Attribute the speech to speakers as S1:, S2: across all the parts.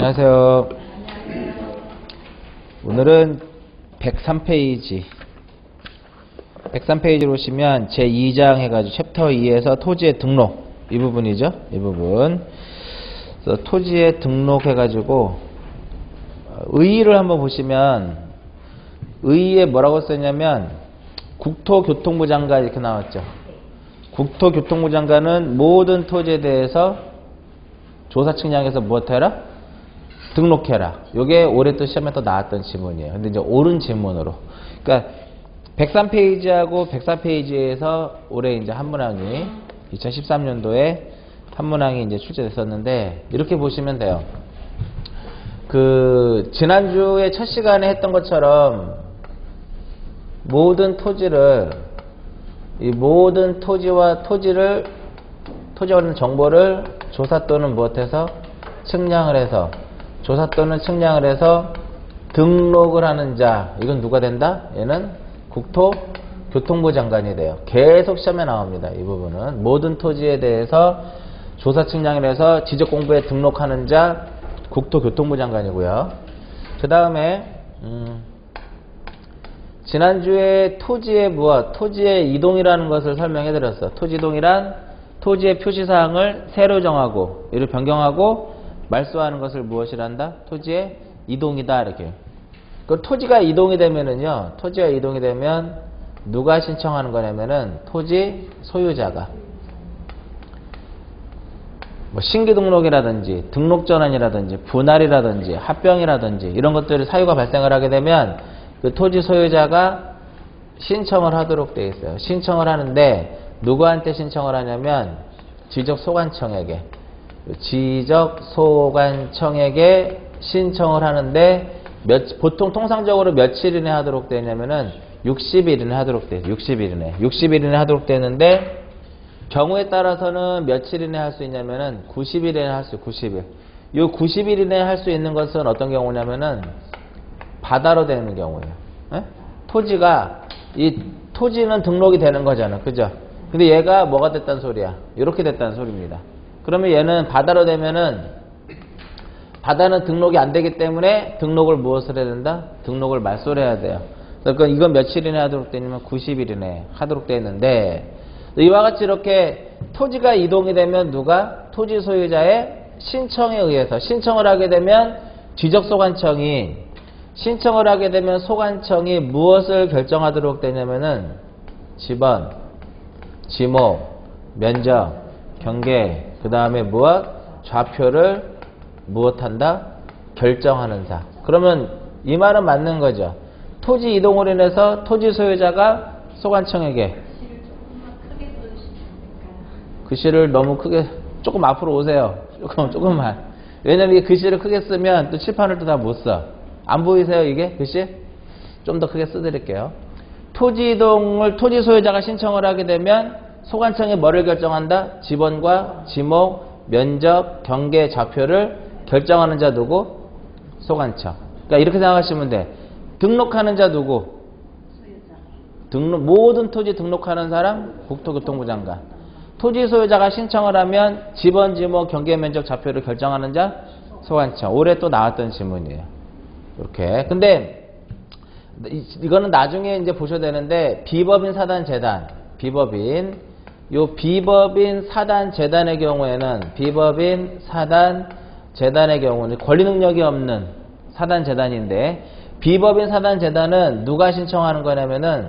S1: 안녕하세요. 오늘은 103페이지로 오시면 제2장 해가지고 챕터 2에서 토지의 등록 이 부분이죠. 이 부분. 그래서 토지의 등록 해가지고 의의를 한번 보시면 의의에 뭐라고 썼냐면 국토교통부 장관 이렇게 나왔죠. 국토교통부 장관은 모든 토지에 대해서 조사 측량해서 무엇해라? 등록해라. 요게 올해 또 시험에 또 나왔던 지문이에요. 근데 이제 옳은 지문으로. 그러니까 103페이지하고 104페이지에서 올해 이제 한문항이 2013년도에 한문항이 이제 출제됐었는데 이렇게 보시면 돼요. 지난주에 첫 시간에 했던 것처럼 모든 토지를 이 모든 토지와 토지와 관련 정보를 조사 또는 무엇해서 측량을 해서 조사 또는 측량을 해서 등록을 하는 자, 이건 누가 된다? 얘는 국토교통부 장관이 돼요. 계속 시험에 나옵니다. 이 부분은 모든 토지에 대해서 조사 측량을 해서 지적공부에 등록하는 자 국토교통부 장관이고요. 그 다음에 지난주에 토지의 무엇? 토지의 이동이라는 것을 설명해 드렸어. 토지 이동이란 토지의 표시사항을 새로 정하고 이를 변경하고 말소하는 것을 무엇이란다? 토지의 이동이다. 이렇게. 그 토지가 이동이 되면은요. 토지가 이동이 되면 누가 신청하는 거냐면은 토지 소유자가 뭐 신규 등록이라든지 등록 전환이라든지 분할이라든지 합병이라든지 이런 것들이 사유가 발생을 하게 되면 그 토지 소유자가 신청을 하도록 되어 있어요. 신청을 하는데 누구한테 신청을 하냐면 지적소관청에게 신청을 하는데 보통 통상적으로 며칠 이내 하도록 되냐면은 60일 이내 하도록 돼요. 60일 이내 하도록 되는데 경우에 따라서는 며칠 이내 할 수 있냐면은 90일 이내 할 수 있어요. 90일. 요 90일 이내 할 수 있는 것은 어떤 경우냐면은 바다로 되는 경우예요. 에? 토지는 등록이 되는 거잖아. 그죠? 근데 얘가 뭐가 됐다는 소리야? 이렇게 됐다는 소리입니다. 그러면 얘는 바다로 되면은 바다는 등록이 안 되기 때문에 등록을 무엇을 해야 된다? 등록을 말소를 해야 돼요. 그러니까 이건 며칠 이내 하도록 되냐면 90일 이내 하도록 되어 있는데 이와 같이 이렇게 토지가 이동이 되면 누가? 토지 소유자의 신청에 의해서 신청을 하게 되면 지적소관청이 신청을 하게 되면 소관청이 무엇을 결정하도록 되냐면은 지번, 지목, 면적, 경계 그 다음에 무엇? 좌표를 무엇한다? 결정하는 사. 그러면 이 말은 맞는 거죠. 토지 이동으로 인해서 토지 소유자가 소관청에게 글씨를 너무 크게 조금 앞으로 오세요. 조금만. 왜냐면 이 글씨를 크게 쓰면 또 칠판을 또 다 못 써. 안 보이세요 이게 글씨? 좀 더 크게 써드릴게요. 토지 이동을 토지 소유자가 신청을 하게 되면 소관청이 뭐를 결정한다? 지번과 지목, 면적, 경계, 좌표를 결정하는 자 누구? 소관청. 그러니까 이렇게 생각하시면 돼. 등록하는 자 누구? 모든 토지 등록하는 사람? 국토교통부 장관. 토지 소유자가 신청을 하면 지번, 지목, 경계, 면적, 좌표를 결정하는 자? 소관청. 올해 또 나왔던 지문이에요. 이렇게. 근데 이거는 나중에 이제 보셔야 되는데 비법인 사단재단. 비법인 사단재단의 경우에는 권리 능력이 없는 사단재단인데 비법인 사단재단은 누가 신청하는 거냐면은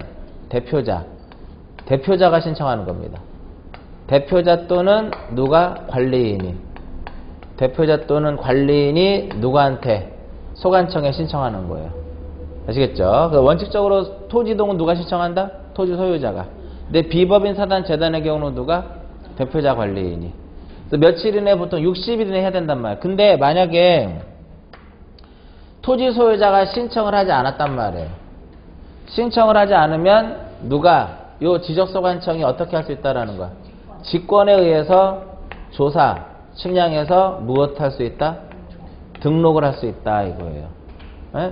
S1: 대표자가 신청하는 겁니다. 대표자 또는 누가? 관리인이. 대표자 또는 관리인이 누구한테? 소관청에 신청하는 거예요. 아시겠죠? 원칙적으로 토지이동은 누가 신청한다? 토지 소유자가. 근데 비법인 사단재단의 경우는 누가? 대표자 관리인이. 며칠 이내 보통 60일 이내 해야 된단 말이에요. 근데 만약에 토지 소유자가 신청을 하지 않았단 말이에요. 신청을 하지 않으면 누가? 요 지적소관청이 어떻게 할 수 있다라는 거야? 직권에 의해서 조사, 측량해서 무엇 할 수 있다? 등록을 할 수 있다 이거예요.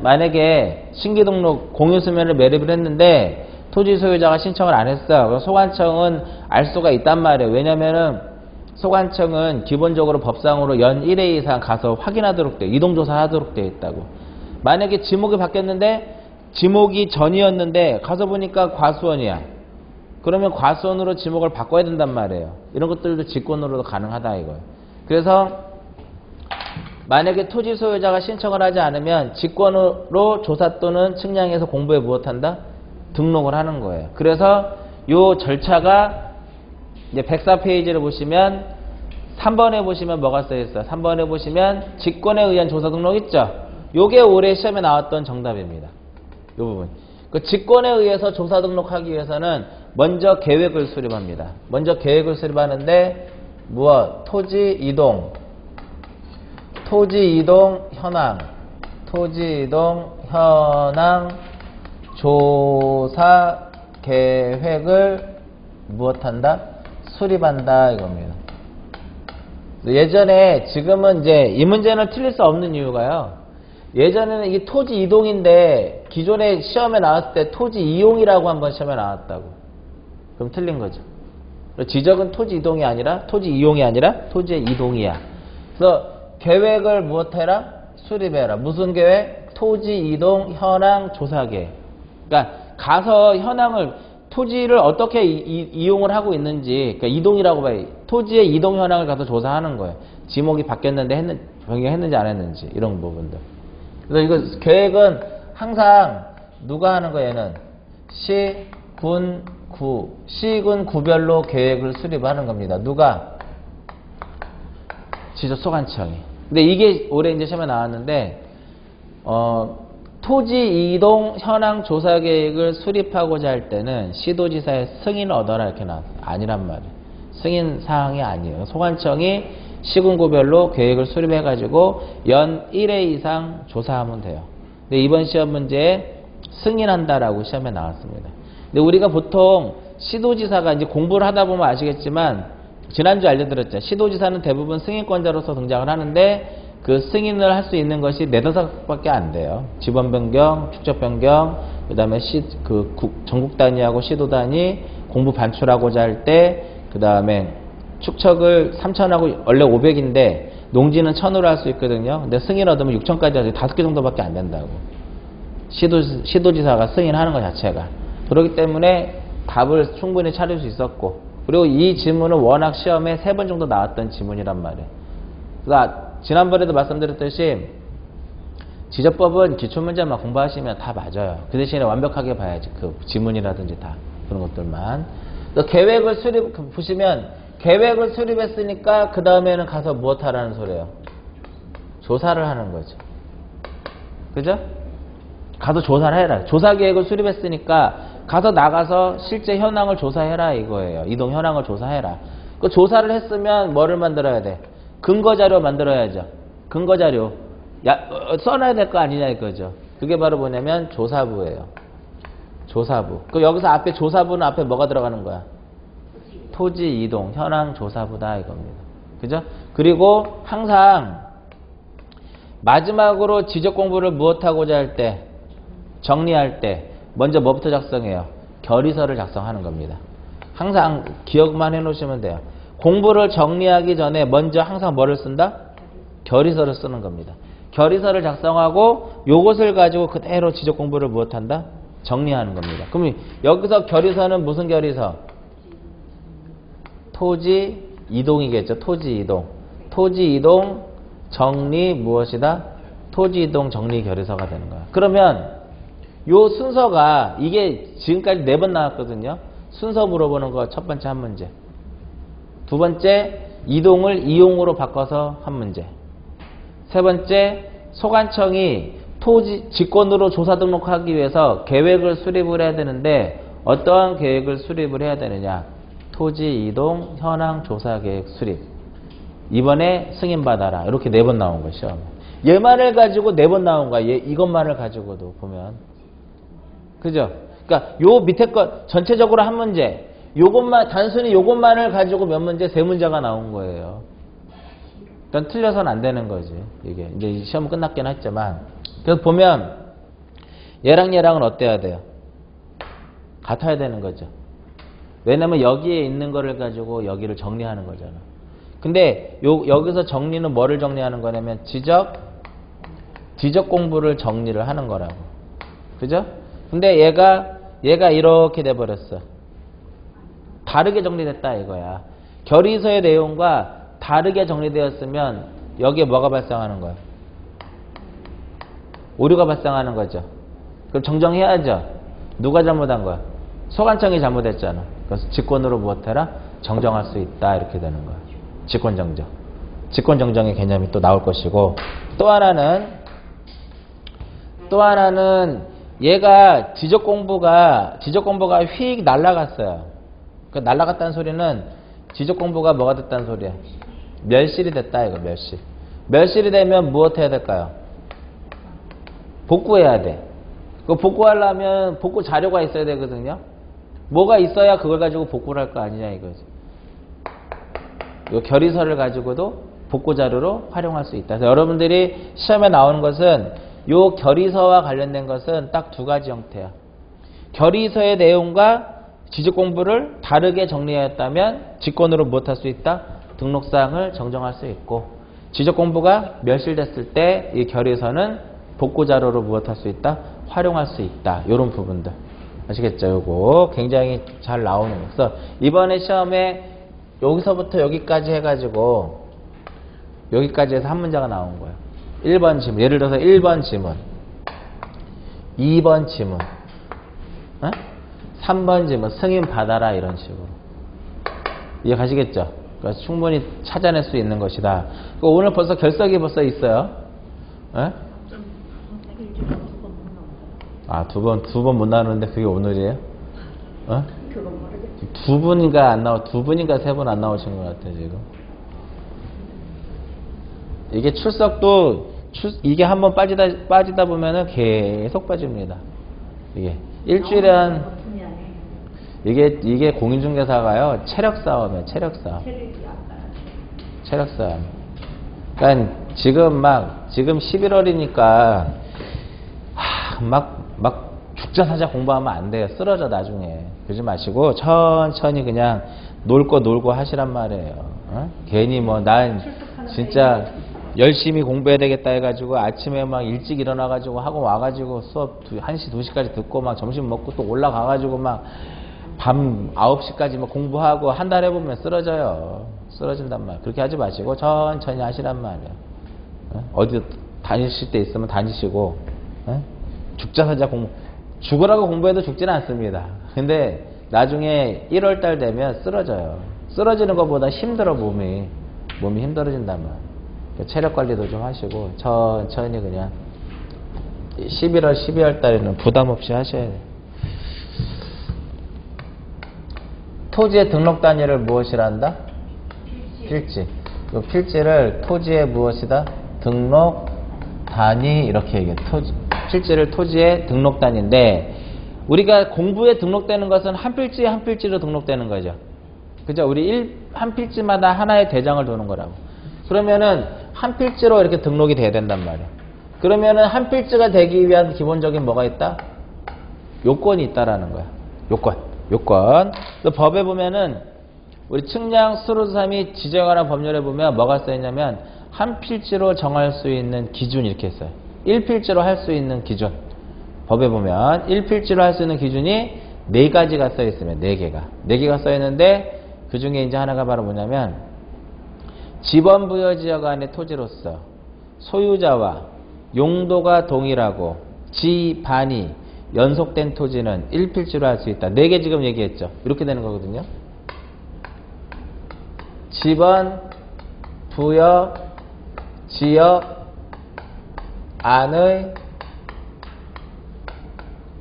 S1: 만약에 신규등록 공유수면을 매립을 했는데 토지 소유자가 신청을 안 했어. 그럼 소관청은 알 수가 있단 말이에요. 왜냐면은 소관청은 기본적으로 법상으로 연 1회 이상 가서 확인하도록 돼. 이동조사하도록 돼 있다고. 만약에 지목이 바뀌었는데 지목이 전이었는데 가서 보니까 과수원이야. 그러면 과수원으로 지목을 바꿔야 된단 말이에요. 이런 것들도 직권으로도 가능하다 이거예요. 그래서 만약에 토지 소유자가 신청을 하지 않으면 직권으로 조사 또는 측량해서 공부에 무엇한다? 등록을 하는 거예요. 그래서 요 절차가 이제 104페이지를 보시면 3번에 보시면 뭐가 써있어? 3번에 보시면 직권에 의한 조사 등록 있죠? 요게 올해 시험에 나왔던 정답입니다. 요 부분. 그 직권에 의해서 조사 등록하기 위해서는 먼저 계획을 수립합니다. 먼저 계획을 수립하는데 무엇? 토지 이동 현황 조사 계획을 무엇한다? 수립한다 이겁니다. 예전에 지금은 이제 이 문제는 틀릴 수 없는 이유가요. 예전에는 이게 토지 이동인데 기존에 시험에 나왔을 때 토지 이용이라고 한번 시험에 나왔다고. 그럼 틀린 거죠. 지적은 토지 이동이 아니라 토지 이용이 아니라 토지의 이동이야. 그래서 계획을 무엇해라? 수립해라. 무슨 계획? 토지 이동 현황 조사 계획. 그러니까 가서 현황을 토지를 어떻게 이용을 하고 있는지, 그러니까 이동이라고 봐요. 토지의 이동 현황을 가서 조사하는 거예요. 지목이 바뀌었는데 변경했는지 안 했는지 이런 부분들. 그래서 이거 계획은 항상 누가 하는 거예요? 얘는 시, 군, 구, 시군 구별로 계획을 수립하는 겁니다. 누가? 지적소관청이. 근데 이게 올해 이제 시험에 나왔는데 토지 이동 현황 조사 계획을 수립하고자 할 때는 시도지사의 승인을 얻어라 이렇게 나왔어요. 아니란 말이에요. 승인 사항이 아니에요. 소관청이 시군구별로 계획을 수립해가지고 연 1회 이상 조사하면 돼요. 근데 이번 시험 문제에 승인한다라고 시험에 나왔습니다. 근데 우리가 보통 시도지사가 이제 공부를 하다 보면 아시겠지만 지난주 알려드렸죠. 시도지사는 대부분 승인권자로서 등장을 하는데 그 승인을 할 수 있는 것이 4-5가지밖에 안 돼요. 지번 변경, 축적 변경, 그 다음에 전국 단위하고 시도 단위, 공부 반출하고자 할 때, 그 다음에 축척을 3,000하고 원래 500인데 농지는 1,000으로 할 수 있거든요. 근데 승인 얻으면 6,000까지 하지 5개 정도밖에 안 된다고. 시도지사가 승인하는 것 자체가. 그렇기 때문에 답을 충분히 찾을 수 있었고, 그리고 이 지문은 워낙 시험에 3번 정도 나왔던 지문이란 말이에요. 그러니까 지난번에도 말씀드렸듯이 지적법은 기출문제만 공부하시면 다 맞아요. 그 대신에 완벽하게 봐야지. 그 지문이라든지 다 그런 것들만. 또 계획을 보시면 계획을 수립했으니까 그 다음에는 가서 무엇 하라는 소리예요? 조사를 하는 거죠. 그죠? 가서 조사를 해라. 조사 계획을 수립했으니까 가서 나가서 실제 현황을 조사해라 이거예요. 이동 현황을 조사해라. 그 조사를 했으면 뭐를 만들어야 돼? 근거자료 만들어야죠. 근거자료. 써놔야 될 거 아니냐 이거죠. 그게 바로 뭐냐면 조사부예요. 조사부. 그 여기서 앞에 조사부는 앞에 뭐가 들어가는 거야? 토지 이동, 현황 조사부다 이겁니다. 그죠? 그리고 항상 마지막으로 지적 공부를 무엇하고자 할 때, 정리할 때 먼저 뭐부터 작성해요? 결의서를 작성하는 겁니다. 항상 기억만 해놓으시면 돼요. 공부를 정리하기 전에 먼저 항상 뭐를 쓴다? 결의서를 쓰는 겁니다. 결의서를 작성하고 요것을 가지고 그대로 지적 공부를 무엇한다? 정리하는 겁니다. 그럼 여기서 결의서는 무슨 결의서? 토지 이동이겠죠. 토지 이동. 토지 이동 정리 무엇이다? 토지 이동 정리 결의서가 되는 거야. 그러면 요 순서가 이게 지금까지 4번 나왔거든요. 순서 물어보는 거 첫 번째 한 문제. 두 번째, 이동을 이용으로 바꿔서 한 문제. 세 번째, 소관청이 토지 직권으로 조사 등록하기 위해서 계획을 수립을 해야 되는데 어떠한 계획을 수립을 해야 되느냐? 토지 이동 현황 조사 계획 수립. 이번에 승인받아라. 이렇게 4번 나온 것이요. 얘만을 가지고 4번 나온 거야. 이것만을 가지고도 보면. 그죠? 그러니까 요 밑에 것 전체적으로 한 문제. 요것만 단순히 요것만을 가지고 몇 문제 3문제가 나온 거예요. 그러니까 틀려서는 안 되는 거지. 이게 이제 시험은 끝났긴 했지만 그래서 보면 얘랑 얘랑은 어때야 돼요? 같아야 되는 거죠. 왜냐면 여기에 있는 거를 가지고 여기를 정리하는 거잖아. 근데 여기서 정리는 뭐를 정리하는 거냐면 지적 공부를 정리를 하는 거라고. 그죠? 근데 얘가 이렇게 돼버렸어. 다르게 정리됐다 이거야. 결의서의 내용과 다르게 정리되었으면 여기에 뭐가 발생하는 거야? 오류가 발생하는 거죠. 그럼 정정해야죠. 누가 잘못한 거야? 소관청이 잘못했잖아. 그래서 직권으로 무엇해라? 정정할 수 있다 이렇게 되는 거야. 직권정정. 직권정정의 개념이 또 나올 것이고, 또 하나는 얘가 지적 공부가 휙 날아갔어요. 그 날아갔다는 소리는 지적 공부가 뭐가 됐다는 소리야? 멸실이 됐다 이거. 멸실이 되면 무엇 해야 될까요? 복구해야 돼. 그 복구하려면 복구 자료가 있어야 되거든요. 뭐가 있어야 그걸 가지고 복구를 할 거 아니냐 이거지. 이 결의서를 가지고도 복구 자료로 활용할 수 있다. 그래서 여러분들이 시험에 나오는 것은 이 결의서와 관련된 것은 딱 두 가지 형태야. 결의서의 내용과 지적 공부를 다르게 정리하였다면 직권으로 무엇할 수 있다? 등록사항을 정정할 수 있고, 지적 공부가 멸실됐을 때 이 결의서는 복구 자료로 무엇할 수 있다? 활용할 수 있다. 이런 부분들 아시겠죠? 요거 굉장히 잘 나오는 거. 그래서 이번에 시험에 여기서부터 여기까지 해가지고 여기까지 해서 한 문제가 나온 거예요. 1번 지문. 예를 들어서 1번 지문, 2번 지문, 3번 지문, 승인 받아라 이런 식으로. 이해가시겠죠? 그러니까 충분히 찾아낼 수 있는 것이다. 오늘 벌써 결석이 벌써 있어요. 아, 두 번 못 나누는데 그게 오늘이에요? 두 분인가 세 분 안 나오신 것 같아 지금. 이게 출석도 이게 한번 빠지다 보면은 계속 빠집니다. 이게 일주일에 한 이게 공인중개사가요 체력 싸움. 그러니까 지금 11월이니까 막 죽자사자 공부하면 안 돼요. 쓰러져 나중에. 그러지 마시고 천천히 그냥 놀 거 놀고 하시란 말이에요. 괜히 뭐 난 진짜 열심히 공부해야 되겠다 해가지고 아침에 막 일찍 일어나가지고 학원 와가지고 수업 1시 2시까지 듣고 막 점심 먹고 또 올라가가지고 막 밤 9시까지 막 공부하고 한 달 해보면 쓰러진단 말이에요. 그렇게 하지 마시고 천천히 하시란 말이에요. 어디 다니실 때 있으면 다니시고, 죽자사자 죽으라고 공부해도 죽지는 않습니다. 근데 나중에 1월달 되면 쓰러져요. 쓰러지는 것보다 힘들어. 몸이 힘들어진단 말이에요. 체력 관리도 좀 하시고 천천히 그냥 11월 12월 달에는 부담 없이 하셔야 돼요. 토지의 등록 단위를 무엇이라 한다? 필지. 이 필지를 토지의 무엇이다? 등록 단위 이렇게 얘기해. 필지를 토지의 등록 단위인데, 우리가 공부에 등록되는 것은 한 필지 한 필지로 등록되는 거죠. 그죠? 우리 한 필지마다 하나의 대장을 두는 거라고. 그러면은 한 필지로 이렇게 등록이 돼야 된단 말이야. 그러면은 한 필지가 되기 위한 기본적인 뭐가 있다? 요건이 있다라는 거야. 요건. 또 법에 보면은 우리 측량 수로삼이 지정하는 법률에 보면 뭐가 써있냐면 한 필지로 정할 수 있는 기준 이렇게 했어요. 1필지로 할 수 있는 기준. 법에 보면 1필지로 할 수 있는 기준이 4가지가 써 있으면 4개가 써 있는데, 그 중에 이제 하나가 바로 뭐냐면 지번부여지역 안의 토지로서 소유자와 용도가 동일하고 지반이 연속된 토지는 1필지로 할 수 있다. 4개 지금 얘기했죠. 이렇게 되는 거거든요. 지번, 부여, 지역 안의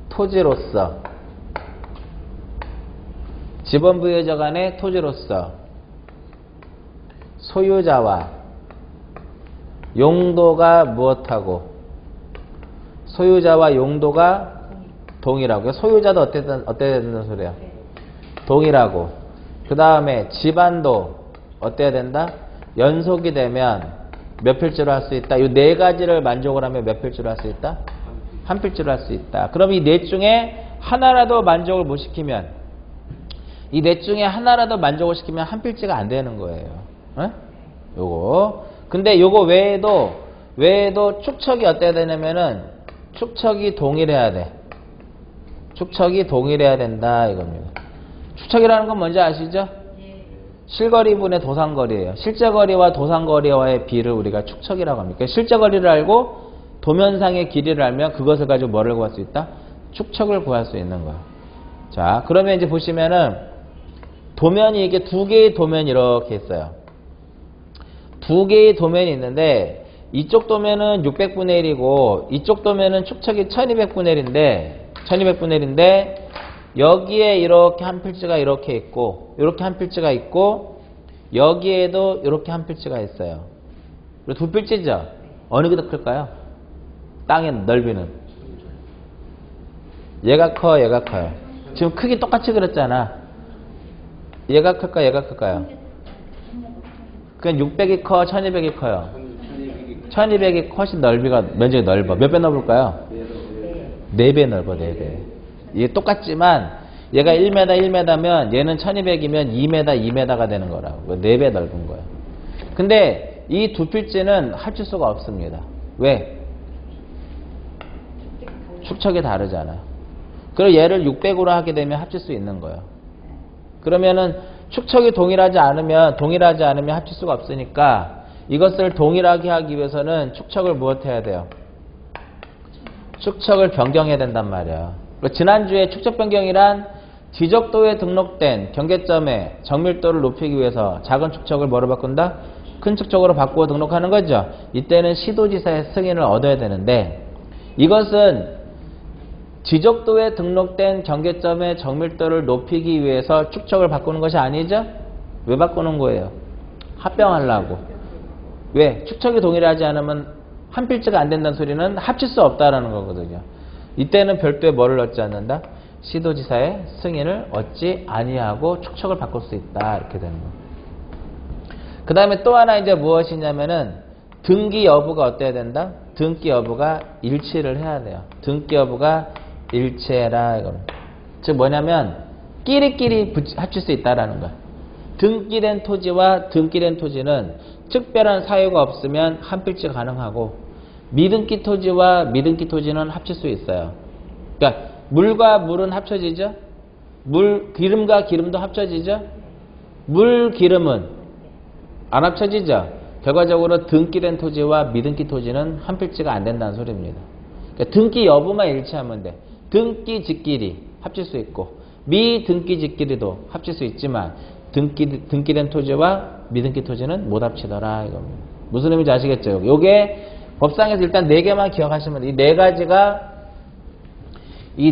S1: 토지로서, 지번부여지역 안의 토지로서 소유자와 용도가 무엇하고, 소유자와 용도가 동일하고, 소유자도 어때야 된다는 소리야? 동일하고, 그 다음에 집안도 어때야 된다? 연속이 되면 몇 필지로 할 수 있다? 이 4가지를 만족을 하면 몇 필지로 할 수 있다? 한 필지로 할 수 있다. 그럼 이 4 중에 하나라도 만족을 못 시키면, 한 필지가 안 되는 거예요. 요거. 근데 요거 외에도 축척이 어때야 되냐면은 축척이 동일해야 돼. 축척이 동일해야 된다 이겁니다. 축척이라는 건 뭔지 아시죠? 실거리분의 도상거리예요. 실제거리와 도상거리와의 비를 우리가 축척이라고 합니다. 그러니까 실제거리를 알고 도면상의 길이를 알면 그것을 가지고 뭐를 구할 수 있다? 축척을 구할 수 있는 거예요. 자, 그러면 이제 보시면은 도면이 이게 두 개의 도면이 이렇게 있어요. 두 개의 도면이 있는데 이쪽 도면은 600분의 1이고 이쪽 도면은 축척이 1200분의 1인데 여기에 이렇게 한 필지가 이렇게 있고 이렇게 한 필지가 있고 여기에도 이렇게 한 필지가 있어요. 두 필지죠? 어느 게 더 클까요? 땅의 넓이는 얘가 커 얘가 커요. 지금 크기 똑같이 그렸잖아. 얘가 클까 얘가 클까요? 그냥 600이 커 1200이 커요. 1200이 훨씬 넓이가 면적이 넓어. 몇 배 넓을까요? 4배 넓어. 4배. 이게 똑같지만 얘가 1m 얘는 1200이면 2m가 되는 거라고. 4배 넓은 거예요. 근데 이 두 필지는 합칠 수가 없습니다. 왜? 축척이 다르잖아요. 그리고 얘를 600으로 하게 되면 합칠 수 있는 거예요. 그러면은 축척이 동일하지 않으면 합칠 수가 없으니까 이것을 동일하게 하기 위해서는 축척을 무엇해야 돼요? 축척을 변경해야 된단 말이에요. 지난주에 축척 변경이란 지적도에 등록된 경계점의 정밀도를 높이기 위해서 작은 축척을 뭐로 바꾼다? 큰 축척으로 바꾸어 등록하는 거죠. 이때는 시도지사의 승인을 얻어야 되는데 이것은 지적도에 등록된 경계점의 정밀도를 높이기 위해서 축척을 바꾸는 것이 아니죠? 왜 바꾸는 거예요? 합병하려고. 왜? 축척이 동일하지 않으면 한 필지가 안 된다는 소리는 합칠 수 없다라는 거거든요. 이때는 별도의 뭐를 얻지 않는다? 시도지사의 승인을 얻지 아니하고 축척을 바꿀 수 있다. 이렇게 되는 거예요. 그 다음에 또 하나 이제 무엇이냐면은 등기 여부가 어때야 된다? 등기 여부가 일치를 해야 돼요. 등기 여부가 일치해라 이거는. 즉 뭐냐면 끼리끼리 합칠 수 있다라는 거야. 등기된 토지와 등기된 토지는 특별한 사유가 없으면 한 필지 가능하고 미등기 토지와 미등기 토지는 합칠 수 있어요. 그러니까 물과 물은 합쳐지죠. 기름과 기름도 합쳐지죠. 물, 기름은 안 합쳐지죠. 결과적으로 등기된 토지와 미등기 토지는 한 필지가 안 된다는 소리입니다. 그러니까 등기 여부만 일치하면 돼. 등기 직끼리 합칠 수 있고 미등기 직끼리도 합칠 수 있지만 등기된 토지와 미등기 토지는 못 합치더라 이겁니다. 무슨 의미인지 아시겠죠? 요게 법상에서 일단 4개만 기억하시면 돼. 이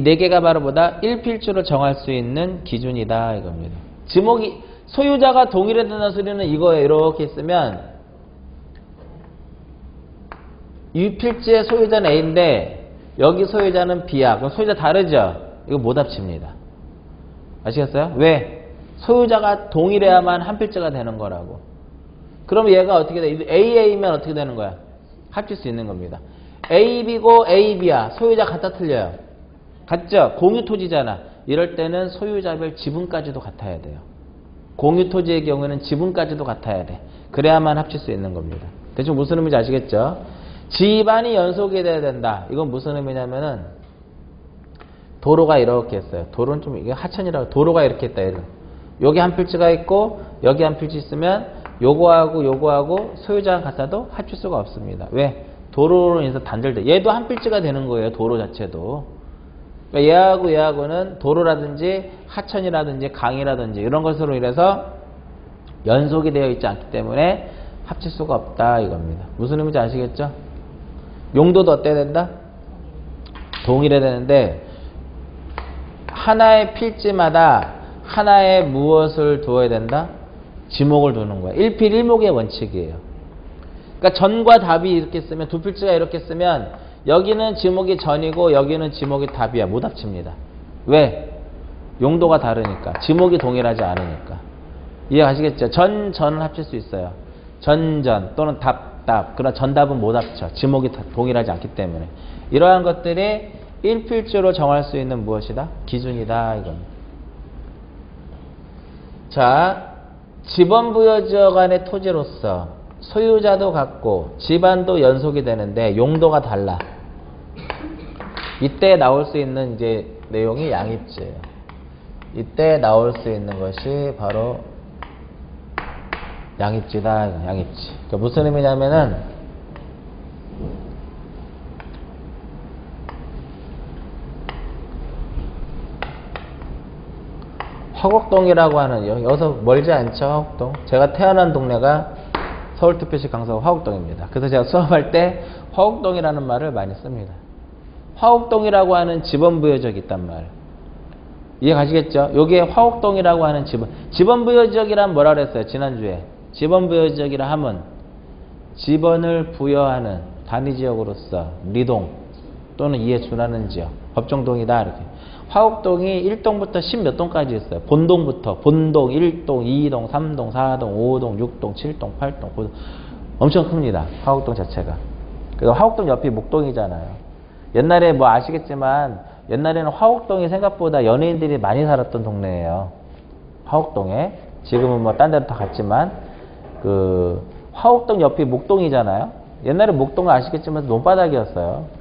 S1: 4개가 바로 뭐다? 1필지로 정할 수 있는 기준이다 이겁니다. 지목이 소유자가 동일하다는 소리는 이거예요. 이렇게 있으면 이 필지의 소유자는 A인데 여기 소유자는 B야. 그럼 소유자 다르죠? 이거 못 합칩니다. 아시겠어요? 왜? 소유자가 동일해야만 한 필지가 되는 거라고. 그럼 얘가 어떻게 돼? AA면 어떻게 되는 거야? 합칠 수 있는 겁니다. AB고 AB야. 소유자 같다 틀려요? 같죠? 공유토지잖아. 이럴 때는 소유자별 지분까지도 같아야 돼요. 공유토지의 경우에는 지분까지도 같아야 돼. 그래야만 합칠 수 있는 겁니다. 대충 무슨 의미인지 아시겠죠? 지반이 연속이 돼야 된다. 이건 무슨 의미냐면은 도로가 이렇게 했어요. 도로는 좀 이게 하천이라고. 도로가 이렇게 했다. 얘를. 여기 한 필지가 있고 여기 한 필지 있으면 요거하고 소유자가 같아도 합칠 수가 없습니다. 왜? 도로로 인해서 단절돼. 얘도 한 필지가 되는 거예요. 도로 자체도. 그러니까 얘하고는 도로라든지 하천이라든지 강이라든지 이런 것으로 인해서 연속이 되어 있지 않기 때문에 합칠 수가 없다 이겁니다. 무슨 의미인지 아시겠죠? 용도도 어때야 된다? 동일해야 되는데 하나의 필지마다 하나의 무엇을 두어야 된다? 지목을 두는 거야. 1필 1목의 원칙이에요. 그러니까 전과 답이 이렇게 쓰면 두 필지가 이렇게 쓰면 여기는 지목이 전이고 여기는 지목이 답이야. 못 합칩니다. 왜? 용도가 다르니까. 지목이 동일하지 않으니까. 이해하시겠죠? 전은 합칠 수 있어요. 전 또는 답. 그러나 전답은 못 합쳐. 지목이 동일하지 않기 때문에. 이러한 것들이 1필지로 정할 수 있는 무엇이다? 기준이다. 이건. 자, 지번부여지역 간의 토지로서 소유자도 같고 집안도 연속이 되는데 용도가 달라. 이때 나올 수 있는 이제 내용이 양입지예요. 이때 나올 수 있는 것이 바로 양입지다. 양입지. 그러니까 무슨 의미냐면은 화곡동이라고 하는, 여기서 멀지 않죠, 화곡동. 제가 태어난 동네가 서울특별시 강서 화곡동입니다. 그래서 제가 수업할 때 화곡동이라는 말을 많이 씁니다. 화곡동이라고 하는 지번부여적이 있단 말. 이해 가시겠죠? 여기에 화곡동이라고 하는 지번부여적이란 뭐라 그랬어요, 지난주에? 지번부여적이라 하면 지번을 부여하는 단위지역으로서 리동 또는 이에 준하는 지역, 법정동이다, 이렇게. 화곡동이 1동부터 10몇 동까지 있어요. 본동부터. 본동, 1동, 2동, 3동, 4동, 5동, 6동, 7동, 8동, 9동. 엄청 큽니다. 화곡동 자체가. 그래서 화곡동 옆이 목동이잖아요. 옛날에 뭐 아시겠지만 옛날에는 화곡동이 생각보다 연예인들이 많이 살았던 동네예요. 화곡동에. 지금은 뭐 딴 데로 다 갔지만 그 화곡동 옆이 목동이잖아요. 옛날에 목동은 아시겠지만 논바닥이었어요.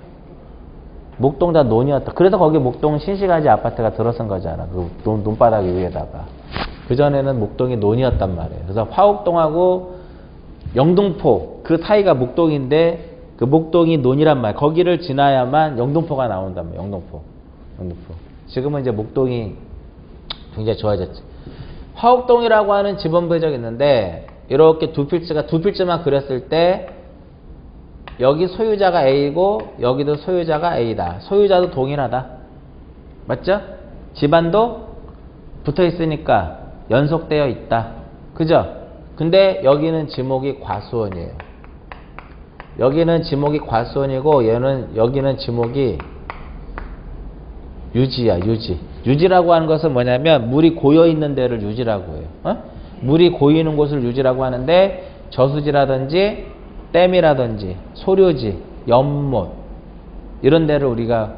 S1: 목동 다 논이었다. 그래서 거기 목동 신시가지 아파트가 들어선 거잖아. 그 논바닥 위에다가. 그전에는 목동이 논이었단 말이에요. 그래서 화곡동하고 영등포 그 사이가 목동인데 그 목동이 논이란 말이에요. 거기를 지나야만 영등포가 나온단 말이에요. 영등포. 지금은 이제 목동이 굉장히 좋아졌지. 화곡동이라고 하는 지번부여적이 있는데 이렇게 두 필지만 그렸을 때 여기 소유자가 A고 여기도 소유자가 A다. 소유자도 동일하다. 맞죠? 집안도 붙어 있으니까 연속되어 있다. 그죠? 근데 여기는 지목이 과수원이에요. 여기는 지목이 과수원이고 여기는 지목이 유지야. 유지라고 하는 것은 뭐냐면 물이 고여 있는 데를 유지라고 해요. 물이 고이는 곳을 유지라고 하는데 저수지라든지 댐이라든지 소류지, 연못 이런 데를 우리가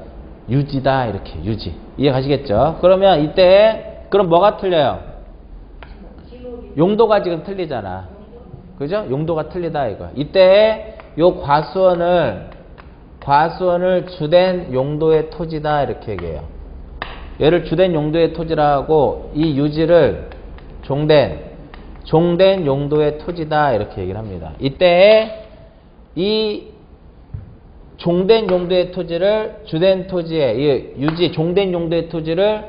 S1: 유지다, 이렇게. 유지. 이해 가시겠죠? 그러면 이때 그럼 뭐가 틀려요? 용도가 지금 틀리잖아. 그죠? 용도가 틀리다 이거. 이때 요 과수원을 주된 용도의 토지다, 이렇게 얘기해요. 얘를 주된 용도의 토지라고 이 유지를 종된 용도의 토지다, 이렇게 얘기를 합니다. 이때 이 종된 용도의 토지를 주된 토지에, 이 유지 종된 용도의 토지를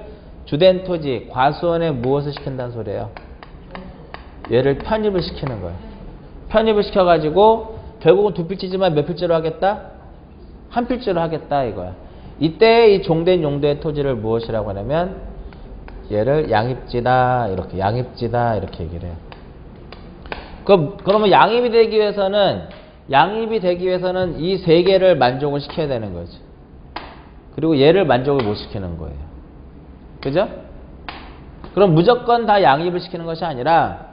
S1: 주된 토지 과수원에 무엇을 시킨다는 소리예요? 얘를 편입을 시키는 거예요. 편입을 시켜가지고 결국은 두 필지지만 몇 필지로 하겠다? 한 필지로 하겠다, 이거야. 이때 이 종된 용도의 토지를 무엇이라고 하냐면 얘를 양입지다, 이렇게. 양입지다, 이렇게 얘기를 해요. 그러면 양입이 되기 위해서는 이 세 개를 만족을 시켜야 되는 거죠. 그리고 얘를 만족을 못 시키는 거예요. 그죠? 그럼 무조건 다 양입을 시키는 것이 아니라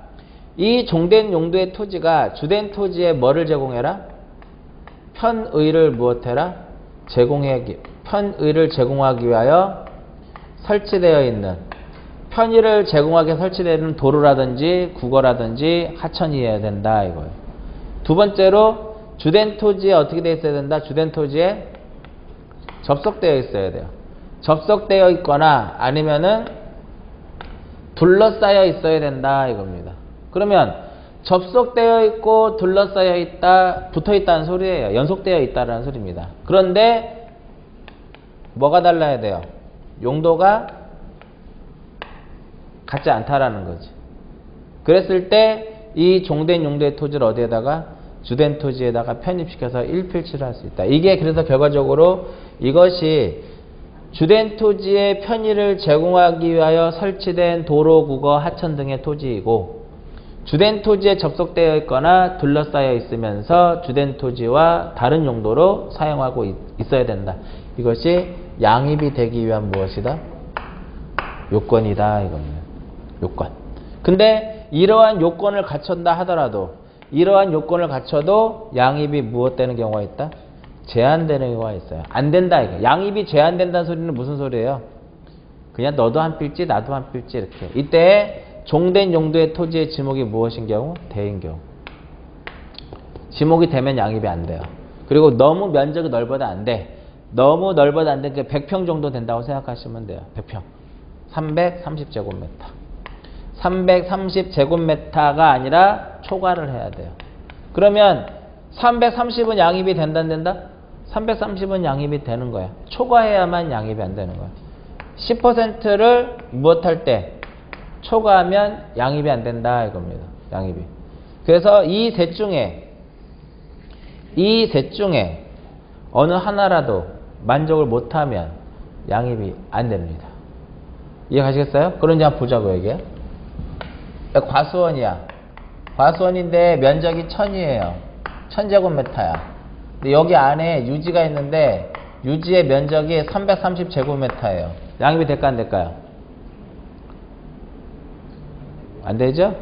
S1: 이 종된 용도의 토지가 주된 토지에 뭐를 제공해라? 편의를 무엇해라? 편의를 제공하기 위하여 설치되어 있는, 편의를 제공하기 위해 설치되어 있는 도로라든지 국어라든지 하천이어야 된다, 이거예요. 두 번째로 주된 토지에 어떻게 되어 있어야 된다? 주된 토지에 접속되어 있어야 돼요. 접속되어 있거나 아니면은 둘러싸여 있어야 된다, 이겁니다. 그러면 접속되어 있고 둘러싸여 있다, 붙어 있다는 소리예요. 연속되어 있다는 소리입니다. 그런데 뭐가 달라야 돼요? 용도가 같지 않다라는 거지. 그랬을 때 이 종된 용도의 토지를 어디에다가? 주된 토지에다가 편입시켜서 1필지를 할 수 있다. 이게 그래서 결과적으로 이것이 주된 토지의 편의를 제공하기 위하여 설치된 도로, 국어, 하천 등의 토지이고, 주된 토지에 접속되어 있거나 둘러싸여 있으면서 주된 토지와 다른 용도로 사용하고 있어야 된다. 이것이 양입이 되기 위한 무엇이다? 요건이다, 이겁니다. 요건. 근데 이러한 요건을 갖춘다 하더라도, 이러한 요건을 갖춰도 양입이 무엇 되는 경우가 있다? 제한되는 경우가 있어요. 안 된다, 이거. 양입이 제한된다는 소리는 무슨 소리예요? 그냥 너도 한 필지, 나도 한 필지, 이렇게. 이때 종된 용도의 토지의 지목이 무엇인 경우? 대인 경우. 지목이 되면 양입이 안 돼요. 그리고 너무 면적이 넓어도 안 돼. 너무 넓어도 안 되니까 100평 정도 된다고 생각하시면 돼요. 100평. 330제곱미터. 330제곱미터가 아니라 초과를 해야 돼요. 그러면 330은 양입이 된다 안 된다? 330은 양입이 되는 거야. 초과해야만 양입이 안 되는 거야. 10%를 무엇할 때? 초과하면 양입이 안 된다 이겁니다. 양입이. 그래서 이 셋 중에 어느 하나라도 만족을 못하면 양입이 안 됩니다. 이해가시겠어요? 그런지 한번 보자고 이게. 과수원이야. 과수원인데 면적이 1000이에요. 1000제곱미터야. 근데 여기 안에 유지가 있는데 유지의 면적이 330제곱미터예요. 양입이 될까 안 될까요? 안 되죠?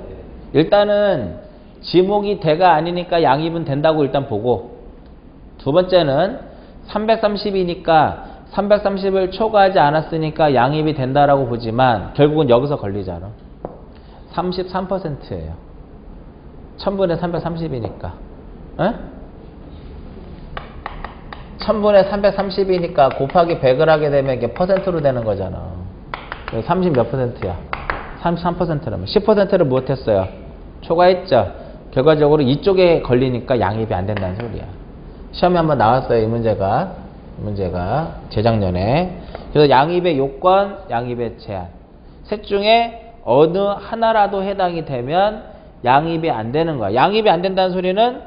S1: 일단은 지목이 대가 아니니까 양입은 된다고 일단 보고, 두 번째는 330이니까 330을 초과하지 않았으니까 양입이 된다라고 보지만 결국은 여기서 걸리잖아. 33%예요. 1000분의 330이니까. 에? 1000분의 330이니까 곱하기 100을 하게 되면 이게 퍼센트로 되는 거잖아. 30 몇 퍼센트야? 33%라면 10%를 못했어요. 초과했죠. 결과적으로 이쪽에 걸리니까 양입이 안 된다는 소리야. 시험에 한번 나왔어요. 이 문제가 재작년에. 그래서 양입의 요건, 양입의 제한. 셋 중에 어느 하나라도 해당이 되면 양입이 안 되는 거야. 양입이 안 된다는 소리는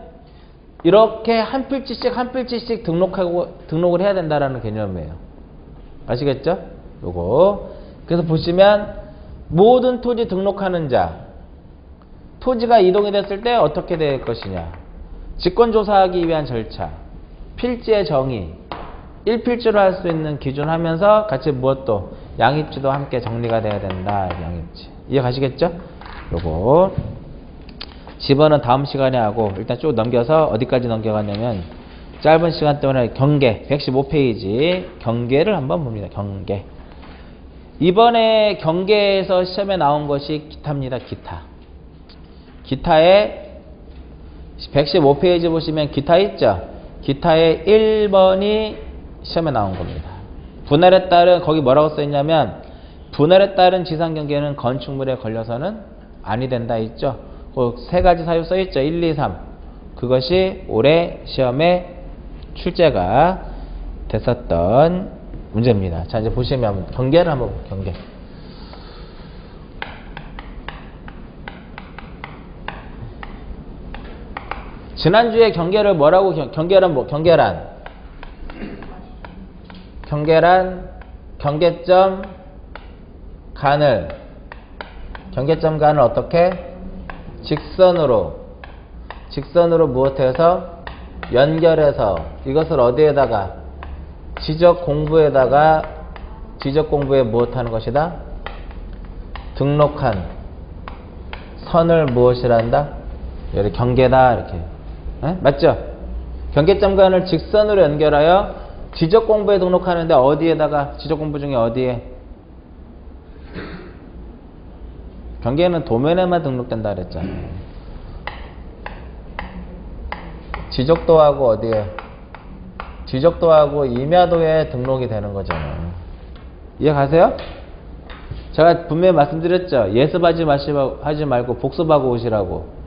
S1: 이렇게 한 필지씩 등록을 해야 된다라는 개념이에요. 아시겠죠? 요거. 그래서 보시면 모든 토지 등록하는 자, 토지가 이동이 됐을 때 어떻게 될 것이냐. 직권조사하기 위한 절차, 필지의 정의, 1필지로 할 수 있는 기준 하면서 같이 무엇도 양입지도 함께 정리가 돼야 된다. 양입지. 이해가시겠죠? 요거 집어는 다음 시간에 하고 일단 쭉 넘겨서 어디까지 넘겨갔냐면 짧은 시간 때문에 경계 115페이지 경계를 한번 봅니다. 경계. 이번에 경계에서 시험에 나온 것이 기타입니다. 기타에 115페이지 보시면 기타 있죠? 기타의 1번이 시험에 나온 겁니다. 분할에 따른, 거기 뭐라고 써있냐면 분할에 따른 지상경계는 건축물에 걸려서는 아니 된다 있죠? 그 세 가지 사유 써있죠? 1, 2, 3. 그것이 올해 시험에 출제가 됐었던 문제입니다. 자, 이제 보시면 경계를 한번 볼게요. 경계. 지난주에 경계를 뭐라고, 경계란 뭐, 경계란, 경계점 간을, 경계점 간을 어떻게? 직선으로 무엇해서? 연결해서 이것을 어디에다가? 지적 공부에 무엇하는 것이다? 등록한 선을 무엇이란다? 여기 경계다 이렇게. 에? 맞죠? 경계점 간을 직선으로 연결하여 지적 공부에 등록하는데 어디에다가? 지적 공부 중에 어디에? 경계는 도면에만 등록된다 그랬잖아요. 지적도하고 어디에? 지적도하고 임야도에 등록이 되는 거잖아요. 이해가세요? 제가 분명히 말씀드렸죠. 예습하지 말고 복습하고 오시라고.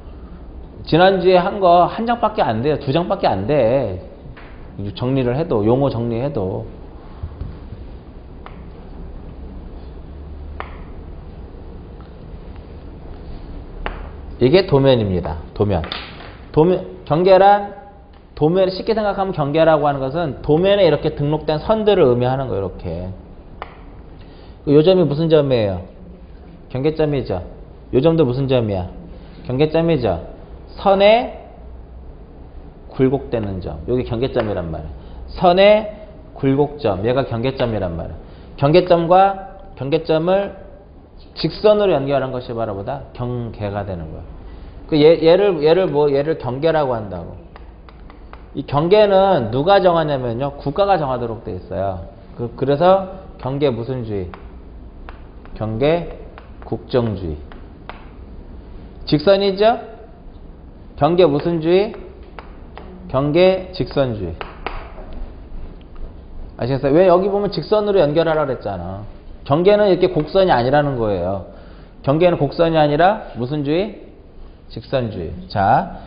S1: 지난주에 한 거 한 장밖에 안 돼요. 2장밖에 안 돼. 정리를 해도, 용어 정리해도. 이게 도면입니다. 도면. 경계란, 도면, 쉽게 생각하면 경계라고 하는 것은 도면에 이렇게 등록된 선들을 의미하는 거예요. 이렇게. 요 점이 무슨 점이에요? 경계점이죠. 요 점도 무슨 점이야? 경계점이죠. 선에 굴곡되는 점. 여기 경계점이란 말이에요. 선의 굴곡점. 얘가 경계점이란 말이에요. 경계점을 직선으로 연결한 것이 바로 보다 경계가 되는 거예요. 얘를 경계라고 한다고. 이 경계는 누가 정하냐면요. 국가가 정하도록 돼 있어요. 그래서 경계 무슨 주의? 경계 국정주의. 직선이죠? 경계 무슨 주의? 경계 직선주의. 아시겠어요? 왜 여기 보면 직선으로 연결하라 그랬잖아. 경계는 이렇게 곡선이 아니라는 거예요. 경계는 곡선이 아니라 무슨 주의? 직선주의. 자,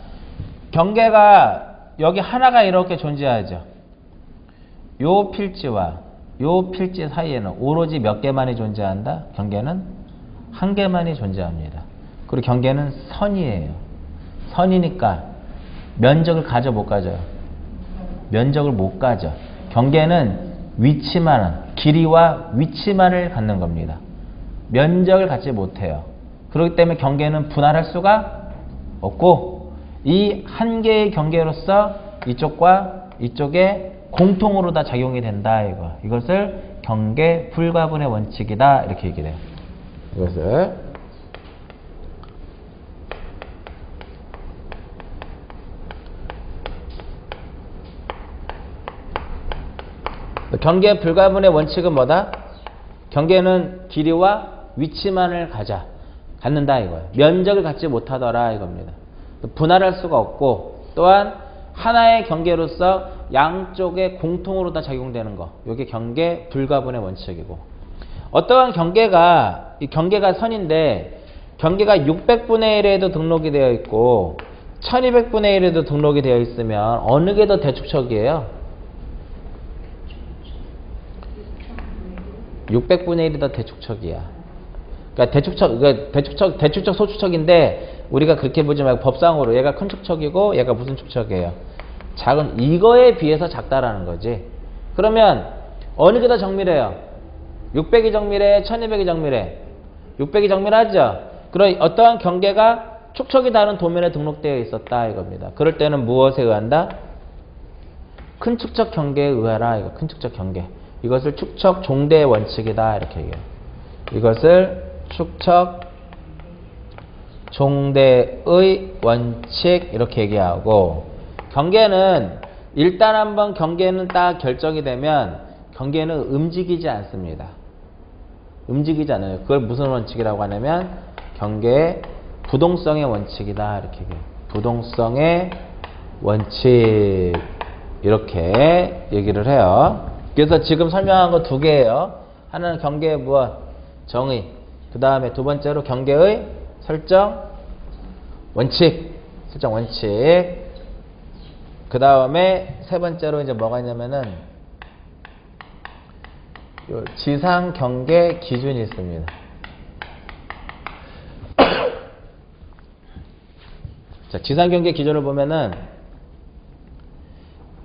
S1: 경계가 여기 하나가 이렇게 존재하죠. 요 필지와 요 필지 사이에는 오로지 몇 개만이 존재한다? 경계는 한 개만이 존재합니다. 그리고 경계는 선이에요. 선이니까 면적을 가져 못 가져요? 면적을 못 가져. 경계는 위치만, 길이와 위치만을 갖는 겁니다. 면적을 갖지 못해요. 그렇기 때문에 경계는 분할할 수가 없고, 이 한 개의 경계로서 이쪽과 이쪽에 공통으로 다 작용이 된다. 이것을 경계 불가분의 원칙이다. 이렇게 얘기를 해요. 이것을. 경계 불가분의 원칙은 뭐다? 경계는 길이와 위치만을 갖는다 이거예요. 면적을 갖지 못하더라 이겁니다. 분할할 수가 없고, 또한 하나의 경계로서 양쪽에 공통으로 다 작용되는 거, 이게 경계 불가분의 원칙이고, 어떠한 경계가, 이 경계가 선인데 경계가 600분의 1에도 등록이 되어 있고 1200분의 1에도 등록이 되어 있으면 어느 게 더 대축척이에요? 600분의 1이 더 대축척이야. 그러니까 대축척, 소축척인데 우리가 그렇게 보지 말고 법상으로 얘가 큰 축척이고 얘가 무슨 축척이에요? 작은, 이거에 비해서 작다라는 거지. 그러면 어느 게 더 정밀해요? 600이 정밀해? 1200이 정밀해? 600이 정밀하죠? 그럼 어떠한 경계가 축척이 다른 도면에 등록되어 있었다 이겁니다. 그럴 때는 무엇에 의한다? 큰 축척 경계에 의하라. 이거 큰 축척 경계. 이것을 축척 종대 원칙이다 이렇게 얘기해요. 이것을 축척 종대의 원칙 이렇게 얘기하고, 경계는 일단 한번 경계는 딱 결정이 되면 경계는 움직이지 않습니다. 움직이지 않아요. 그걸 무슨 원칙이라고 하냐면 경계의 부동성의 원칙이다 이렇게 얘기해요. 부동성의 원칙 이렇게 얘기를 해요. 그래서 지금 설명한 거 두 개예요. 하나는 경계의 무엇? 정의. 그 다음에 두 번째로 경계의 설정 원칙. 설정 원칙. 그 다음에 세 번째로 이제 뭐가 있냐면은 지상 경계 기준이 있습니다. 자, 지상 경계 기준을 보면은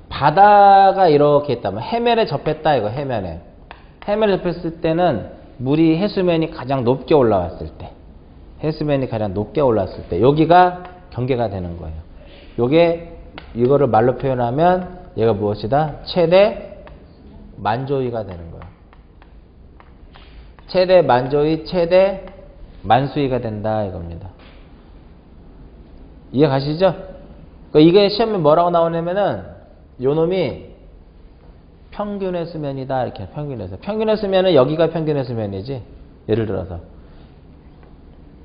S1: 바다가 이렇게 있다면 해면에 접했다 이거. 해면에 접했을 때는 물이 해수면이 가장 높게 올라왔을 때, 해수면이 가장 높게 올라왔을 때 여기가 경계가 되는 거예요. 요게 이거를 말로 표현하면 얘가 무엇이다? 최대 만조위가 되는 거예요. 최대 만조위, 최대 만수위가 된다 이겁니다. 이해 가시죠? 그러니까 이게 시험에 뭐라고 나오냐면은 요 놈이 평균의 수면이다 이렇게. 평균의 수면은 여기가 평균의 수면이지. 예를 들어서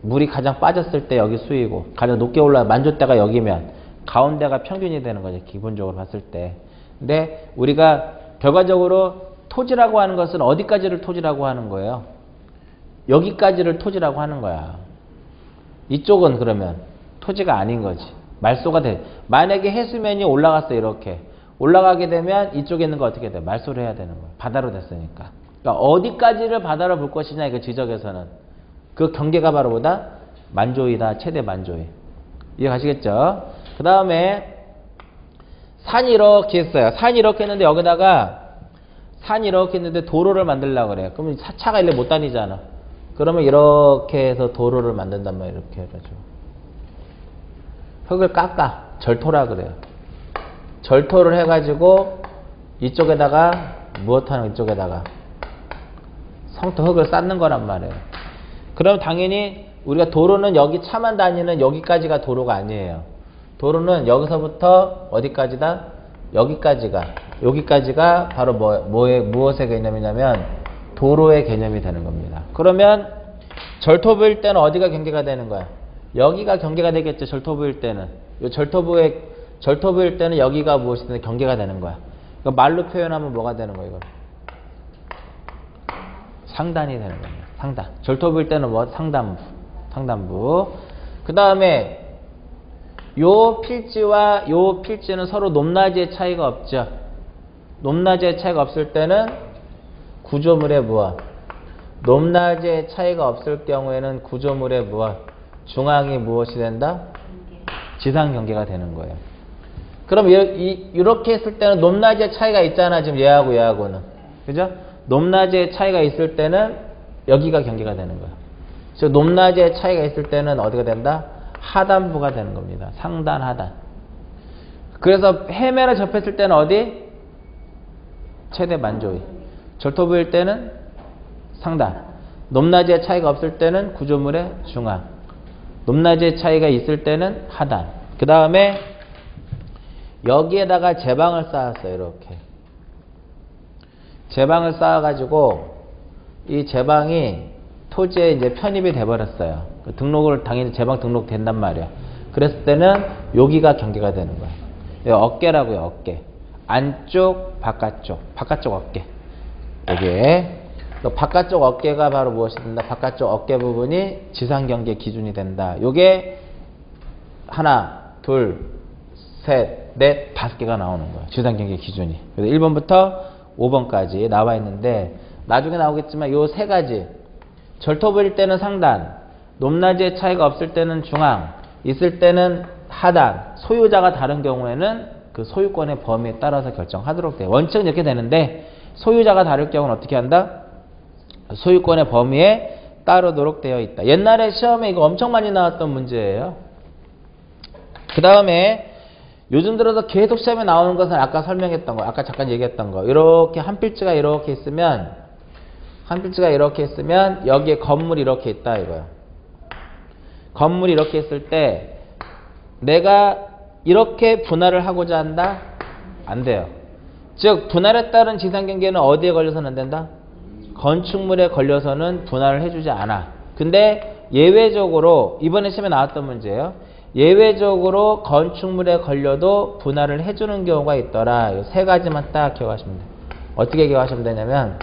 S1: 물이 가장 빠졌을 때 여기 수위고 가장 높게 올라 만조대가 여기면 가운데가 평균이 되는 거죠, 기본적으로 봤을 때. 근데 우리가 결과적으로 토지라고 하는 것은 어디까지를 토지라고 하는 거예요? 여기까지를 토지라고 하는 거야. 이쪽은 그러면 토지가 아닌 거지. 말소가 돼. 만약에 해수면이 올라갔어 이렇게. 올라가게 되면 이쪽에 있는 거 어떻게 돼? 말소를 해야 되는 거야. 바다로 됐으니까. 그러니까 어디까지를 바다로 볼 것이냐 이거 지적에서는. 그 경계가 바로 뭐다? 만조위다. 최대 만조위. 이해 가시겠죠? 그 다음에 산이 이렇게 했어요. 산이 이렇게 했는데 여기다가 산이 이렇게 했는데 도로를 만들려고 그래요. 그러면 차가 일로 못 다니잖아. 그러면 이렇게 해서 도로를 만든단 말이에요. 이렇게 해가지고 흙을 깎아. 절토라 그래요. 절토를 해가지고 이쪽에다가 무엇하는 이쪽에다가 성토 흙을 쌓는 거란 말이에요. 그럼 당연히 우리가 도로는 여기 차만 다니는 여기까지가 도로가 아니에요. 도로는 여기서부터 어디까지다? 여기까지가 바로 무엇의 개념이냐면 도로의 개념이 되는 겁니다. 그러면 절토부일 때는 어디가 경계가 되는 거야? 여기가 경계가 되겠죠. 절토부일 때는. 이 절토부의 절토부일 때는 여기가 무엇이든 경계가 되는 거야. 그러니까 말로 표현하면 뭐가 되는 거야, 이거? 상단이 되는 겁니다. 상단. 절토부일 때는 뭐? 상단부. 상단부. 그 다음에 요 필지와 요 필지는 서로 높낮이의 차이가 없죠. 높낮이의 차이가 없을 때는 구조물의 무엇? 높낮이의 차이가 없을 경우에는 구조물의 무엇? 중앙이 무엇이 된다? 지상 경계가 되는 거예요. 그럼 이렇게 했을 때는 높낮이의 차이가 있잖아. 지금 얘하고 얘하고는. 그죠? 높낮이의 차이가 있을 때는 여기가 경계가 되는 거야. 그래서 높낮이의 차이가 있을 때는 어디가 된다? 하단부가 되는 겁니다. 상단, 하단. 그래서 해면을 접했을 때는 어디? 최대 만조위. 절토부일 때는 상단. 높낮이의 차이가 없을 때는 구조물의 중앙. 높낮이의 차이가 있을 때는 하단. 그 다음에 여기에다가 제방을 쌓았어요. 이렇게. 제방을 쌓아가지고 이 제방이 토지에 이제 편입이 돼버렸어요. 등록을 당연히 제방 등록 된단 말이야. 그랬을 때는 여기가 경계가 되는 거야. 어깨라고요. 어깨. 안쪽, 바깥쪽. 바깥쪽 어깨. 여기에. 바깥쪽 어깨가 바로 무엇이 된다? 바깥쪽 어깨 부분이 지상 경계 기준이 된다. 요게 하나, 둘, 셋, 넷, 5개가 나오는 거야. 지상 경계 기준이. 그래서 1번부터 5번까지 나와 있는데 나중에 나오겠지만 요 세 가지. 절토부일 때는 상단, 높낮이의 차이가 없을 때는 중앙, 있을 때는 하단, 소유자가 다른 경우에는 그 소유권의 범위에 따라서 결정하도록 돼요. 원칙은 이렇게 되는데 소유자가 다를 경우는 어떻게 한다? 소유권의 범위에 따르도록 되어 있다. 옛날에 시험에 이거 엄청 많이 나왔던 문제예요. 그 다음에 요즘 들어서 계속 시험에 나오는 것은 아까 설명했던 거, 아까 잠깐 얘기했던 거. 이렇게 한 필지가 이렇게 있으면 여기에 건물이 이렇게 있다 이거야. 건물이 이렇게 있을 때 내가 이렇게 분할을 하고자 한다? 안 돼요. 즉 분할에 따른 지상경계는 어디에 걸려서는 안 된다? 건축물에 걸려서는 분할을 해주지 않아. 근데 예외적으로 이번에 시험에 나왔던 문제예요. 예외적으로 건축물에 걸려도 분할을 해주는 경우가 있더라. 이 세 가지만 딱 기억하시면 돼요. 어떻게 기억하시면 되냐면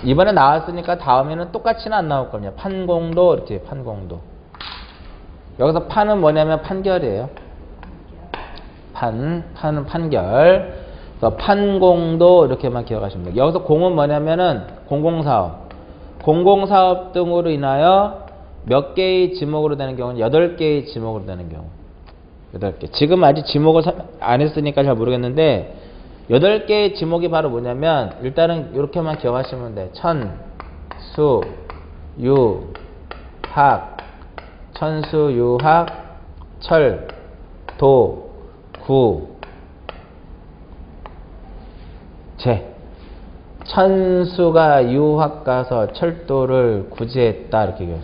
S1: 이번에 나왔으니까 다음에는 똑같이는 안 나올 거냐. 판공도 이렇게 판공도. 여기서 판은 뭐냐면 판결이에요. 판은 판결. 그래서 판공도 이렇게만 기억하시면 돼요. 여기서 공은 뭐냐면은 공공사업. 공공사업 등으로 인하여 몇 개의 지목으로 되는 경우는 8개의 지목으로 되는 경우. 8개. 지금 아직 지목을 안 했으니까 잘 모르겠는데 8개의 지목이 바로 뭐냐면 일단은 이렇게만 기억하시면 돼. 천, 수, 유, 학, 천수, 유학, 철, 도, 구, 제. 천수가 유학 가서 철도를 구제했다 이렇게 얘기해요.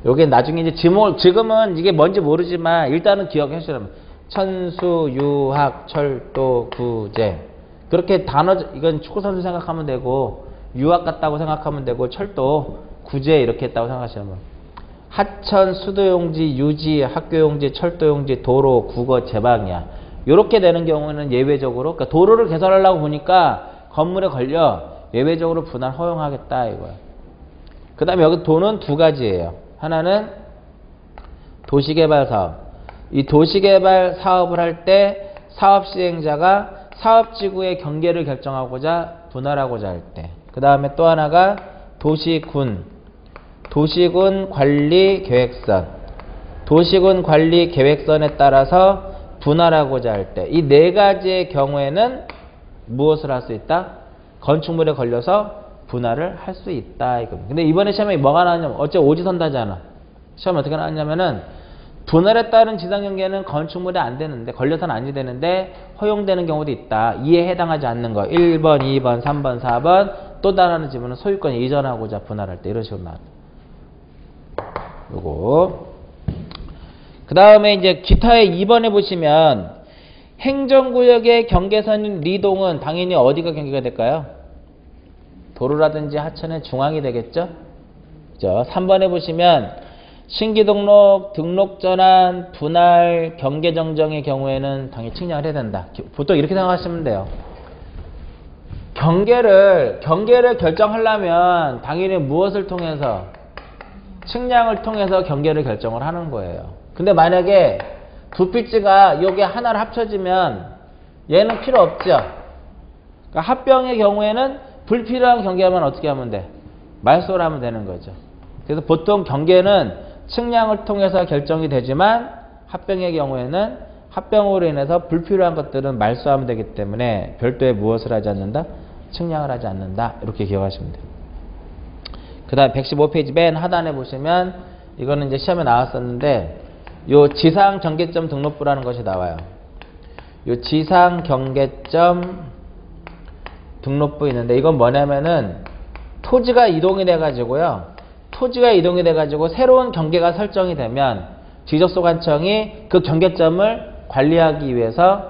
S1: 요게 나중에 이제 지금은 이게 뭔지 모르지만 일단은 기억해 주시라면 천수, 유학, 철도, 구제. 그렇게 단어, 이건 축구선수 생각하면 되고, 유학 같다고 생각하면 되고, 철도, 구제 이렇게 했다고 생각하시면. 하천, 수도용지, 유지, 학교용지, 철도용지, 도로, 국어, 제방이야. 이렇게 되는 경우는 예외적으로, 그러니까 도로를 개설하려고 보니까 건물에 걸려 예외적으로 분할 허용하겠다 이거야. 그 다음에 여기 도는 두 가지예요. 하나는 도시개발사업. 이 도시개발 사업을 할 때 사업 시행자가 사업지구의 경계를 결정하고자 분할하고자 할 때. 그 다음에 또 하나가 도시군 관리계획선. 도시군 관리계획선에 따라서 분할하고자 할 때. 이 네 가지의 경우에는 무엇을 할 수 있다? 건축물에 걸려서 분할을 할 수 있다. 근데 이번에 시험에 뭐가 나왔냐면 어째 오지선다잖아. 시험에 어떻게 나왔냐면은 분할에 따른 지상경계는 건축물에 안 되는데 걸려서는 아니 되는데 허용되는 경우도 있다. 이에 해당하지 않는 거. 1번, 2번, 3번, 4번 또 다른 질문은 소유권 이전하고자 분할할 때 이런 식으로 나왔다. 요거. 그 다음에 이제 기타의 2번에 보시면 행정구역의 경계선인 리동은 당연히 어디가 경계가 될까요? 도로라든지 하천의 중앙이 되겠죠? 그죠? 3번에 보시면 신규 등록, 등록 전환, 분할, 경계 정정의 경우에는 당연히 측량을 해야 된다. 보통 이렇게 생각하시면 돼요. 경계를 결정하려면 당연히 무엇을 통해서? 측량을 통해서 경계를 결정을 하는 거예요. 근데 만약에 두 필지가 여기 하나를 합쳐지면 얘는 필요 없죠. 그러니까 합병의 경우에는 불필요한 경계만 어떻게 하면 돼? 말소를 하면 되는 거죠. 그래서 보통 경계는 측량을 통해서 결정이 되지만 합병의 경우에는 합병으로 인해서 불필요한 것들은 말소하면 되기 때문에 별도의 무엇을 하지 않는다? 측량을 하지 않는다. 이렇게 기억하시면 돼요. 그 다음 115페이지 맨 하단에 보시면 이거는 이제 시험에 나왔었는데 요 지상 경계점 등록부라는 것이 나와요. 요 지상 경계점 등록부 있는데 이건 뭐냐면은 토지가 이동이 돼 가지고요. 토지가 이동이 돼 가지고 새로운 경계가 설정이 되면 지적소관청이 그 경계점을 관리하기 위해서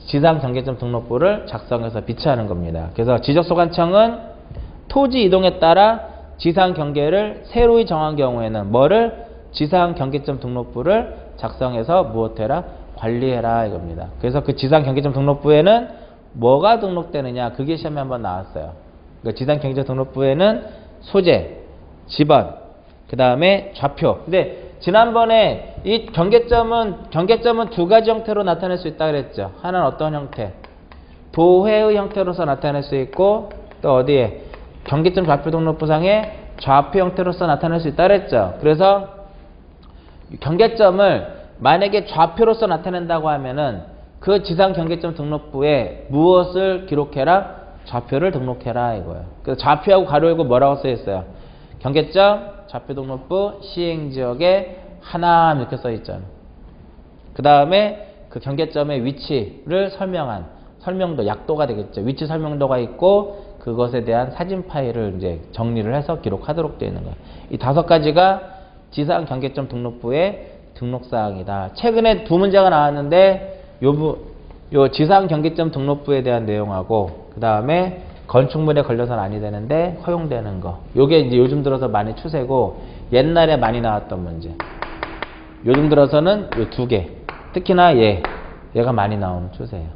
S1: 지상 경계점 등록부를 작성해서 비치하는 겁니다. 그래서 지적소관청은 토지 이동에 따라 지상 경계를 새로이 정한 경우에는 뭐를? 지상 경계점 등록부를 작성해서 무엇해라? 관리해라 이겁니다. 그래서 그 지상 경계점 등록부에는 뭐가 등록되느냐? 그게 시험에 한번 나왔어요. 그러니까 지상 경계점 등록부에는 소재, 지번, 그 다음에 좌표. 근데 지난번에 이 경계점은 두 가지 형태로 나타낼 수 있다 그랬죠. 하나는 어떤 형태? 도회의 형태로서 나타낼 수 있고 또 어디에? 경계점 좌표 등록부상에 좌표 형태로서 나타낼 수 있다 그랬죠. 그래서 경계점을 만약에 좌표로서 나타낸다고 하면은 그 지상 경계점 등록부에 무엇을 기록해라? 좌표를 등록해라 이거예요. 그래서 좌표하고 가로 열고 뭐라고 써 있어요? 경계점 좌표 등록부 시행지역에 하나 이렇게 써 있잖아요. 그 다음에 그 경계점의 위치를 설명한 설명도, 약도가 되겠죠. 위치 설명도가 있고 그것에 대한 사진 파일을 이제 정리를 해서 기록하도록 되어 있는 거예요. 이 5가지가 지상 경계점 등록부의 등록사항이다. 최근에 두 문제가 나왔는데 요 지상 경계점 등록부에 대한 내용하고 그 다음에 건축물에 걸려서는 아니 되는데 허용되는 거. 요게 이제 요즘 들어서 많이 추세고 옛날에 많이 나왔던 문제. 요즘 들어서는 요 2개. 특히나 얘가 많이 나오는 추세예요.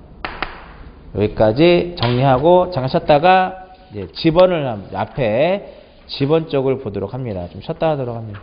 S1: 여기까지 정리하고 잠깐 쉬었다가 이제 지번을 앞에 지번 쪽을 보도록 합니다. 좀 쉬었다 하도록 합니다.